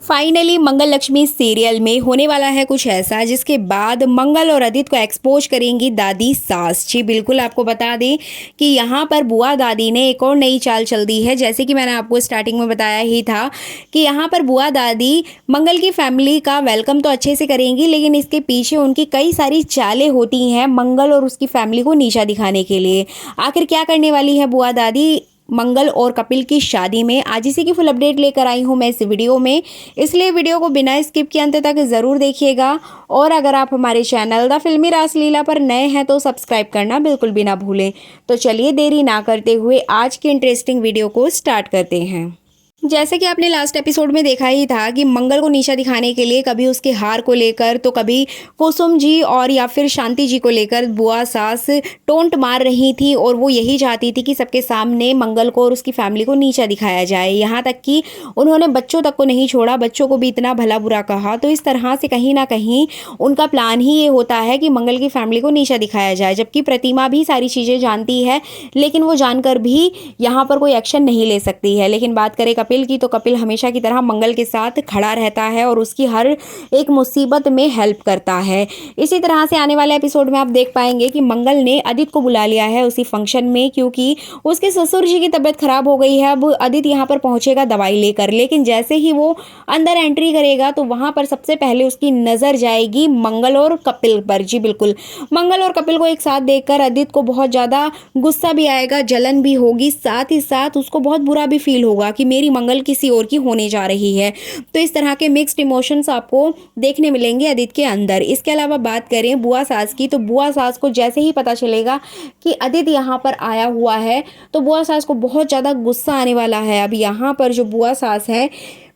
Finally मंगल Lakshmi serial में होने वाला है कुछ ऐसा जिसके बाद मंगल और अदित को एक्सपोज करेंगी दादी सास। जी बिल्कुल, आपको बता दें कि यहाँ पर बुआ दादी ने एक और नई चाल चल दी है। जैसे कि मैंने आपको स्टार्टिंग में बताया ही था कि यहाँ पर बुआ दादी मंगल की फैमिली का वेलकम तो अच्छे से करेंगी, लेकिन इसके पीछे उनकी कई सारी चालें होती हैं मंगल और उसकी फैमिली को नीचा दिखाने के लिए। आखिर क्या करने वाली है बुआ दादी मंगल और कपिल की शादी में, आज इसी की फुल अपडेट लेकर आई हूँ मैं इस वीडियो में। इसलिए वीडियो को बिना स्किप के अंत तक ज़रूर देखिएगा। और अगर आप हमारे चैनल द फिल्मी रासलीला पर नए हैं तो सब्सक्राइब करना बिल्कुल भी ना भूलें। तो चलिए देरी ना करते हुए आज की इंटरेस्टिंग वीडियो को स्टार्ट करते हैं। जैसे कि आपने लास्ट एपिसोड में देखा ही था कि मंगल को नीचा दिखाने के लिए कभी उसके हार को लेकर तो कभी कुसुम जी और या फिर शांति जी को लेकर बुआ सास टोंट मार रही थी, और वो यही चाहती थी कि सबके सामने मंगल को और उसकी फैमिली को नीचा दिखाया जाए। यहाँ तक कि उन्होंने बच्चों तक को नहीं छोड़ा, बच्चों को भी इतना भला बुरा कहा। तो इस तरह से कहीं ना कहीं उनका प्लान ही ये होता है कि मंगल की फैमिली को नीचा दिखाया जाए, जबकि प्रतिमा भी सारी चीज़ें जानती है, लेकिन वो जानकर भी यहाँ पर कोई एक्शन नहीं ले सकती है। लेकिन बात करें कपिल की, तो कपिल हमेशा की तरह मंगल के साथ खड़ा रहता है और उसकी हर एक मुसीबत में हेल्प करता है। इसी तरह से आने वाले एपिसोड में आप देख पाएंगे कि मंगल ने अदित को बुला लिया है उसी फंक्शन में, क्योंकि उसके ससुर जी की तबीयत खराब हो गई है। अब अदित यहाँ पर पहुंचेगा दवाई लेकर, लेकिन जैसे ही वो अंदर एंट्री करेगा तो वहां पर सबसे पहले उसकी नजर जाएगी मंगल और कपिल पर। जी बिल्कुल, मंगल और कपिल को एक साथ देखकर अदित को बहुत ज्यादा गुस्सा भी आएगा, जलन भी होगी, साथ ही साथ उसको बहुत बुरा भी फील होगा कि मेरी मंगल किसी और की होने जा रही है। तो इस तरह के मिक्स्ड इमोशंस आपको देखने मिलेंगे अदित के अंदर। इसके अलावा बात करें बुआ सास की, तो बुआ सास को जैसे ही पता चलेगा कि अदित यहाँ पर आया हुआ है तो बुआ सास को बहुत ज़्यादा गुस्सा आने वाला है। अब यहाँ पर जो बुआ सास है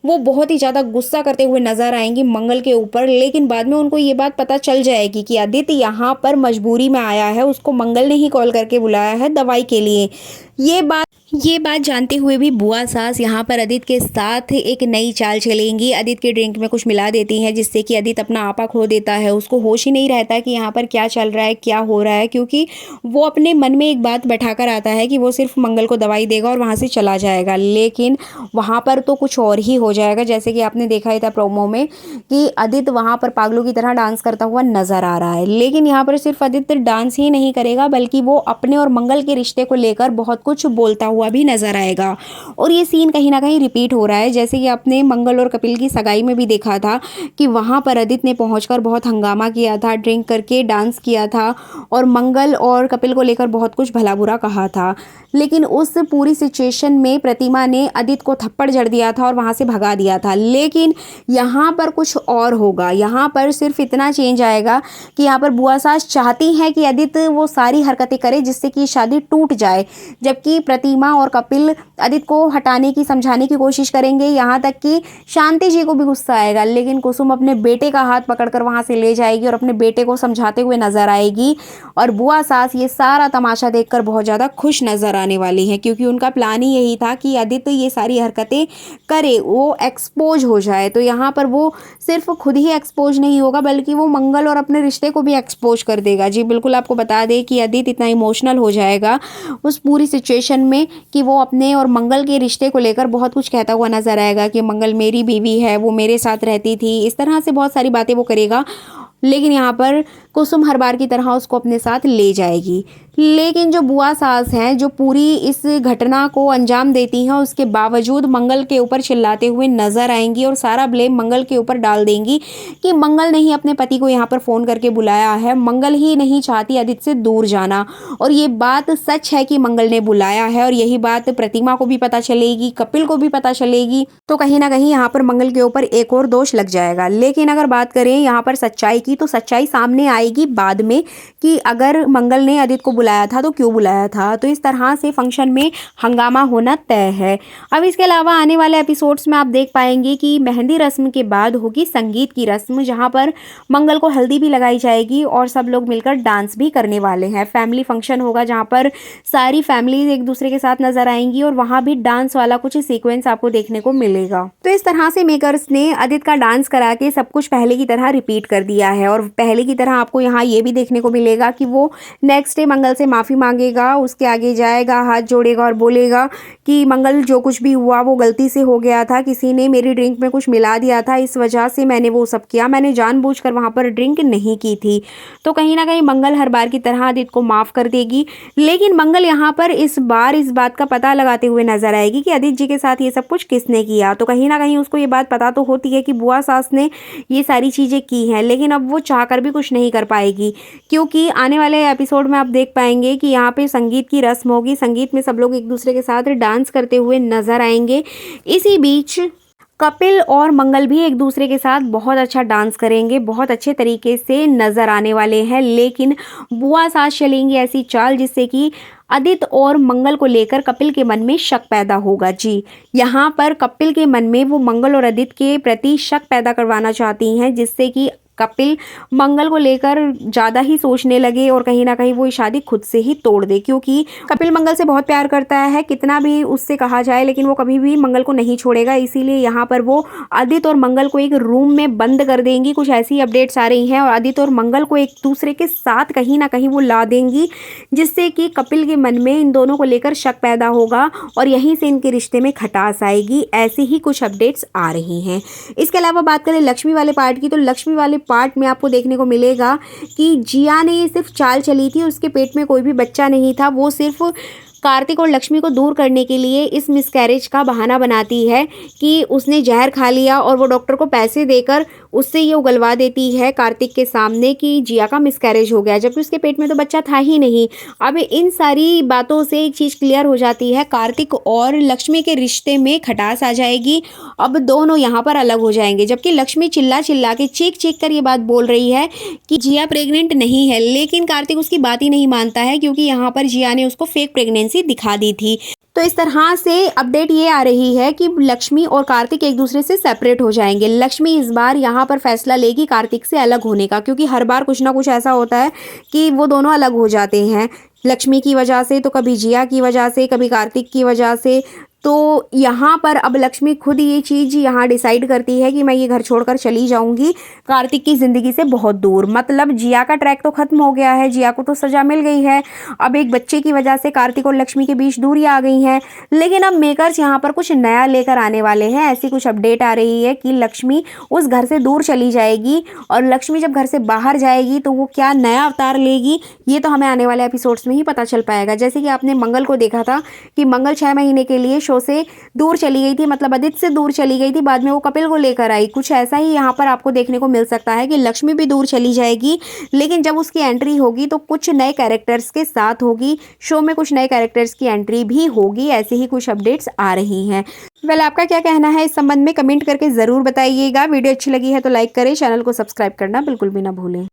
वो बहुत ही ज़्यादा गुस्सा करते हुए नजर आएंगी मंगल के ऊपर, लेकिन बाद में उनको ये बात पता चल जाएगी कि आदित्य यहाँ पर मजबूरी में आया है, उसको मंगल ने ही कॉल करके बुलाया है दवाई के लिए। ये बात जानते हुए भी बुआ सास यहाँ पर अदित के साथ एक नई चाल चलेंगी। अदित के ड्रिंक में कुछ मिला देती हैं जिससे कि अदित अपना आपा खो देता है, उसको होश ही नहीं रहता कि यहाँ पर क्या चल रहा है, क्या हो रहा है, क्योंकि वो अपने मन में एक बात बैठाकर आता है कि वो सिर्फ मंगल को दवाई देगा और वहाँ से चला जाएगा, लेकिन वहाँ पर तो कुछ और ही हो जाएगा। जैसे कि आपने देखा ही था प्रोमो में कि अदित वहाँ पर पागलों की तरह डांस करता हुआ नजर आ रहा है, लेकिन यहाँ पर सिर्फ अदित डांस ही नहीं करेगा बल्कि वो अपने और मंगल के रिश्ते को लेकर बहुत कुछ बोलता हुआ भी नजर आएगा। और ये सीन कहीं ना कहीं रिपीट हो रहा है, जैसे कि आपने मंगल और कपिल की सगाई में भी देखा था कि वहां पर अदित ने पहुंचकर बहुत हंगामा किया था, ड्रिंक करके डांस किया था और मंगल और कपिल को लेकर बहुत कुछ भला बुरा कहा था। लेकिन उस पूरी सिचुएशन में प्रतिमा ने अदित को थप्पड़ जड़ दिया था और वहां से भगा दिया था, लेकिन यहाँ पर कुछ और होगा। यहाँ पर सिर्फ इतना चेंज आएगा कि यहाँ पर बुआ सास चाहती है कि अदित वो सारी हरकतें करे जिससे कि शादी टूट जाए, जबकि प्रतिमा और कपिल अदित को हटाने की समझाने की कोशिश करेंगे। यहाँ तक कि शांति जी को भी गुस्सा आएगा, लेकिन कुसुम अपने बेटे का हाथ पकड़कर वहां से ले जाएगी और अपने बेटे को समझाते हुए नजर आएगी। और बुआ सास ये सारा तमाशा देखकर बहुत ज्यादा खुश नजर आने वाली है, क्योंकि उनका प्लान ही यही था कि अदित ये सारी हरकतें करे, वो एक्सपोज हो जाए। तो यहाँ पर वो सिर्फ खुद ही एक्सपोज नहीं होगा बल्कि वो मंगल और अपने रिश्ते को भी एक्सपोज कर देगा। जी बिल्कुल, आपको बता दें कि अदित इतना इमोशनल हो जाएगा उस पूरी सिचुएशन में कि वो अपने और मंगल के रिश्ते को लेकर बहुत कुछ कहता हुआ नजर आएगा कि मंगल मेरी बीवी है, वो मेरे साथ रहती थी, इस तरह से बहुत सारी बातें वो करेगा। लेकिन यहाँ पर कुसुम हर बार की तरह उसको अपने साथ ले जाएगी। लेकिन जो बुआ सास हैं जो पूरी इस घटना को अंजाम देती हैं, उसके बावजूद मंगल के ऊपर चिल्लाते हुए नजर आएंगी और सारा ब्लेम मंगल के ऊपर डाल देंगी कि मंगल ने ही अपने पति को यहाँ पर फोन करके बुलाया है, मंगल ही नहीं चाहती अदित से दूर जाना। और ये बात सच है कि मंगल ने बुलाया है, और यही बात प्रतिमा को भी पता चलेगी, कपिल को भी पता चलेगी। तो कहीं ना कहीं यहाँ पर मंगल के ऊपर एक और दोष लग जाएगा। लेकिन अगर बात करें यहाँ पर सच्चाई की, तो सच्चाई सामने आएगी बाद में कि अगर मंगल ने अदित को बुलाया था तो क्यों बुलाया था। तो इस तरह से फंक्शन में हंगामा होना तय है। अब इसके अलावा आने वाले एपिसोड्स में आप देख पाएंगे कि मेहंदी रस्म के बाद होगी संगीत की रस्म, जहां पर मंगल को हल्दी भी लगाई जाएगी और सब लोग मिलकर डांस भी करने वाले हैं। फैमिली फंक्शन होगा जहां पर सारी फैमिली एक दूसरे के साथ नजर आएंगी और वहां भी डांस वाला कुछ सीक्वेंस आपको देखने को मिलेगा। तो इस तरह से मेकर्स ने अदित का डांस करा के सब कुछ पहले की तरह रिपीट कर दिया है, और पहले की तरह आपको यहाँ ये भी देखने को मिलेगा कि वो नेक्स्ट डे मंगल से माफ़ी मांगेगा, उसके आगे जाएगा, हाथ जोड़ेगा और बोलेगा कि मंगल जो कुछ भी हुआ वो गलती से हो गया था, किसी ने मेरी ड्रिंक में कुछ मिला दिया था, इस वजह से मैंने वो सब किया, मैंने जानबूझकर वहाँ पर ड्रिंक नहीं की थी। तो कहीं ना कहीं मंगल हर बार की तरह आदित्य को माफ़ कर देगी, लेकिन मंगल यहाँ पर इस बार इस बात का पता लगाते हुए नजर आएगी कि आदित्य जी के साथ ये सब कुछ किसने किया। तो कहीं ना कहीं उसको ये बात पता तो होती है कि बुआ सास ने ये सारी चीज़ें की हैं, लेकिन अब वो चाहकर भी कुछ नहीं कर पाएगी, क्योंकि आने वाले एपिसोड में आप देख पाएंगे कि यहाँ पे संगीत की रस्म होगी, संगीत में सब लोग एक दूसरे के साथ डांस करते हुए नजर आएंगे। इसी बीच कपिल और मंगल भी एक दूसरे के साथ बहुत अच्छा डांस करेंगे, बहुत अच्छे तरीके से नजर आने वाले हैं, लेकिन बुआ सास चलेंगी ऐसी चाल जिससे कि आदित्य और मंगल को लेकर कपिल के मन में शक पैदा होगा। जी, यहाँ पर कपिल के मन में वो मंगल और आदित्य के प्रति शक पैदा करवाना चाहती हैं, जिससे कि कपिल मंगल को लेकर ज़्यादा ही सोचने लगे और कहीं ना कहीं वो शादी खुद से ही तोड़ दे, क्योंकि कपिल मंगल से बहुत प्यार करता है, कितना भी उससे कहा जाए लेकिन वो कभी भी मंगल को नहीं छोड़ेगा। इसीलिए यहाँ पर वो आदित्य और मंगल को एक रूम में बंद कर देंगी। कुछ ऐसी अपडेट्स आ रही हैं और आदित्य और मंगल को एक दूसरे के साथ कहीं ना कहीं वो ला देंगी, जिससे कि कपिल के मन में इन दोनों को लेकर शक पैदा होगा और यहीं से इनके रिश्ते में खटास आएगी। ऐसी ही कुछ अपडेट्स आ रही हैं। इसके अलावा बात करें लक्ष्मी वाले पार्ट की, तो लक्ष्मी वाले पार्ट में आपको देखने को मिलेगा कि जिया ने ये सिर्फ चाल चली थी, उसके पेट में कोई भी बच्चा नहीं था, वो सिर्फ कार्तिक और लक्ष्मी को दूर करने के लिए इस मिसकैरेज का बहाना बनाती है कि उसने जहर खा लिया और वो डॉक्टर को पैसे देकर उससे ये उगलवा देती है कार्तिक के सामने कि जिया का मिसकैरेज हो गया, जबकि उसके पेट में तो बच्चा था ही नहीं। अब इन सारी बातों से एक चीज़ क्लियर हो जाती है, कार्तिक और लक्ष्मी के रिश्ते में खटास आ जाएगी। अब दोनों यहाँ पर अलग हो जाएंगे, जबकि लक्ष्मी चिल्ला चिल्ला के चीख चीख कर ये बात बोल रही है कि जिया प्रेग्नेंट नहीं है, लेकिन कार्तिक उसकी बात ही नहीं मानता है, क्योंकि यहाँ पर जिया ने उसको फेक प्रेगनेंसी दिखा दी थी। तो इस तरह से अपडेट ये आ रही है कि लक्ष्मी और कार्तिक एक दूसरे से सेपरेट हो जाएंगे। लक्ष्मी इस बार यहाँ पर फैसला लेगी कार्तिक से अलग होने का, क्योंकि हर बार कुछ ना कुछ ऐसा होता है कि वो दोनों अलग हो जाते हैं, लक्ष्मी की वजह से, तो कभी जिया की वजह से, कभी कार्तिक की वजह से। तो यहाँ पर अब लक्ष्मी खुद ये चीज़ यहाँ डिसाइड करती है कि मैं ये घर छोड़कर चली जाऊंगी कार्तिक की ज़िंदगी से बहुत दूर। मतलब जिया का ट्रैक तो ख़त्म हो गया है, जिया को तो सज़ा मिल गई है, अब एक बच्चे की वजह से कार्तिक और लक्ष्मी के बीच दूरियाँ आ गई हैं, लेकिन अब मेकर्स यहाँ पर कुछ नया लेकर आने वाले हैं। ऐसी कुछ अपडेट आ रही है कि लक्ष्मी उस घर से दूर चली जाएगी, और लक्ष्मी जब घर से बाहर जाएगी तो वो क्या नया अवतार लेगी, ये तो हमें आने वाले एपिसोड्स में ही पता चल पाएगा। जैसे कि आपने मंगल को देखा था कि मंगल 6 महीने के लिए शो से दूर चली गई थी, मतलब आदित्य से दूर चली गई थी, बाद में वो कपिल को लेकर आई। कुछ ऐसा ही यहाँ पर आपको देखने को मिल सकता है कि लक्ष्मी भी दूर चली जाएगी, लेकिन जब उसकी एंट्री होगी तो कुछ नए कैरेक्टर्स के साथ होगी, शो में कुछ नए कैरेक्टर्स की एंट्री भी होगी। ऐसे ही कुछ अपडेट्स आ रही हैं। वेल, आपका क्या कहना है इस संबंध में कमेंट करके ज़रूर बताइएगा। वीडियो अच्छी लगी है तो लाइक करें, चैनल को सब्सक्राइब करना बिल्कुल भी ना भूलें।